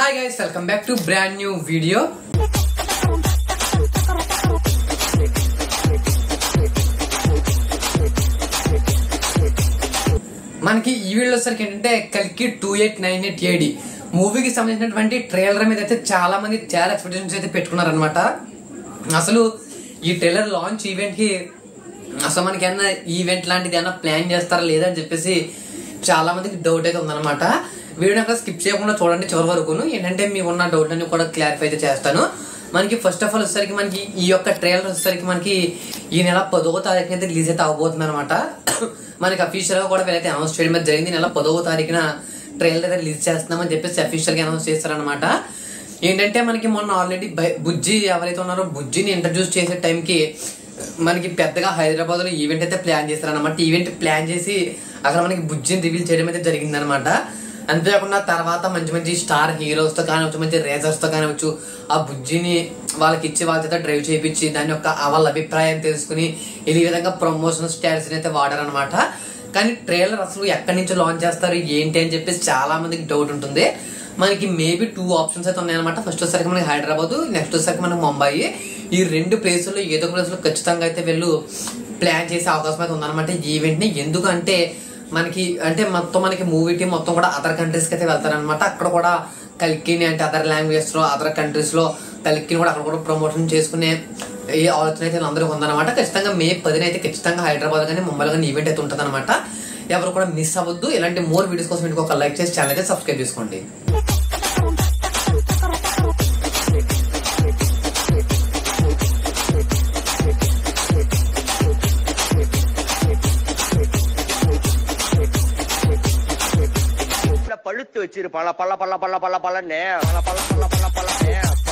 Hi guys, welcome back to brand new video. మనకి ఈ వీడియోలో సరికి ఏంటంటే కల్కి 2898 AD మూవీకి సంబంధించినటువంటి ట్రైలర్ మీద అయితే చాలా మంది చాలా ఎక్స్పెక్టేషన్స్ అయితే పెట్టుకున్నారనమాట. అసలు ఈ ట్రైలర్ లాంచ్ ఈవెంట్ కి అసలు మనకి ఏమన్నా ఈవెంట్ లాంటిది ఏమన్నా ప్లాన్ చేస్తారా లేదా అని చెప్పేసి చాలా మందికి డౌట్ అయితే ఉందన్నమాట. వీడియో అక్కడ స్కిప్ చేయకుండా చూడండి చివరి వరకు. ఏంటంటే మీ ఉన్న డౌట్ అన్ని కూడా క్లారిఫై అయితే చేస్తాను. మనకి ఫస్ట్ ఆఫ్ ఆల్ వచ్చేసరికి మనకి ఈ యొక్క ట్రైలర్ వచ్చేసరికి మనకి ఈ నెల 10వ తారీఖున అయితే రిలీజ్ అయితే అవబోతుంది అనమాట. మనకి అఫీషియల్ గా కూడా వీళ్ళైతే అనౌన్స్ చేయడం అయితే జరిగింది. నెల 10వ తారీఖున ట్రైలర్ అయితే రిలీజ్ చేస్తున్నామని చెప్పేసి అఫీషియల్ గా అనౌన్స్ చేస్తారనమాట. ఏంటంటే మనకి మొన్న ఆల్రెడీ బుజ్జి ఎవరైతే ఉన్నారో బుజ్జిని ఇంట్రడ్యూస్ చేసే టైంకి మనకి పెద్దగా హైదరాబాద్ లో ఈవెంట్ అయితే ప్లాన్ చేస్తారనమాట. ఈవెంట్ ప్లాన్ చేసి అక్కడ మనకి బుజ్జిని రివీల్ చేయడం అయితే జరిగింది అనమాట. అంతేకాకుండా తర్వాత మంచి మంచి స్టార్ హీరోస్ తో కానివచ్చు, మంచి రేసర్స్ తో కానివచ్చు, ఆ బుజ్జిని వాళ్ళకి ఇచ్చి వాళ్ళ చేత డ్రైవ్ చేయించి దాని యొక్క వాళ్ళ అభిప్రాయం తెలుసుకుని ఈ విధంగా ప్రమోషన్ స్టాట్స్ అయితే వాడారనమాట. కానీ ట్రైలర్ అసలు ఎక్కడి నుంచి లాంచ్ చేస్తారు ఏంటి అని చెప్పేసి చాలా మందికి డౌట్ ఉంటుంది. మనకి మేబీ 2 ఆప్షన్స్ అయితే ఉన్నాయన్నమాట. ఫస్ట్ వచ్చేసరికి మనకి హైదరాబాద్, నెక్స్ట్ వచ్చేసరికి మనకి ముంబై. ఈ 2 ప్లేసుల్లో ఏదో ఒక ప్లేస్ లో ఖచ్చితంగా అయితే వీళ్ళు ప్లాన్ చేసే అవకాశం అయితే ఉందన్నమాట ఈవెంట్ ని. ఎందుకంటే మనకి అంటే మొత్తం మనకి మూవీ టీం మొత్తం కూడా అదర్ కంట్రీస్ కి అయితే వెళ్తారనమాట. అక్కడ కూడా కల్కిని అంటే అదర్ లాంగ్వేజ్ లో అదర్ కంట్రీస్ లో కల్కిని కూడా అక్కడ కూడా ప్రమోషన్ చేసుకునే ఏ ఆలోచన అయితే అందరికీ ఉందన్నమాట. ఖచ్చితంగా మే 10న అయితే ఖచ్చితంగా హైదరాబాద్ కానీ ముంబైలో కానీ ఈవెంట్ అయితే ఉంటుంది అనమాట. ఎవరు కూడా మిస్ అవ్వద్దు. ఇలాంటి మోర్ వీడియోస్ కోసం ఇంటికి ఒక లైక్ చేసి ఛానల్ అయితే సబ్స్క్రైబ్ చేసుకోండి. பழுத்து வச்சிரு பல பல பல பல பல பலன்னு பல பல பல பல பலன்னு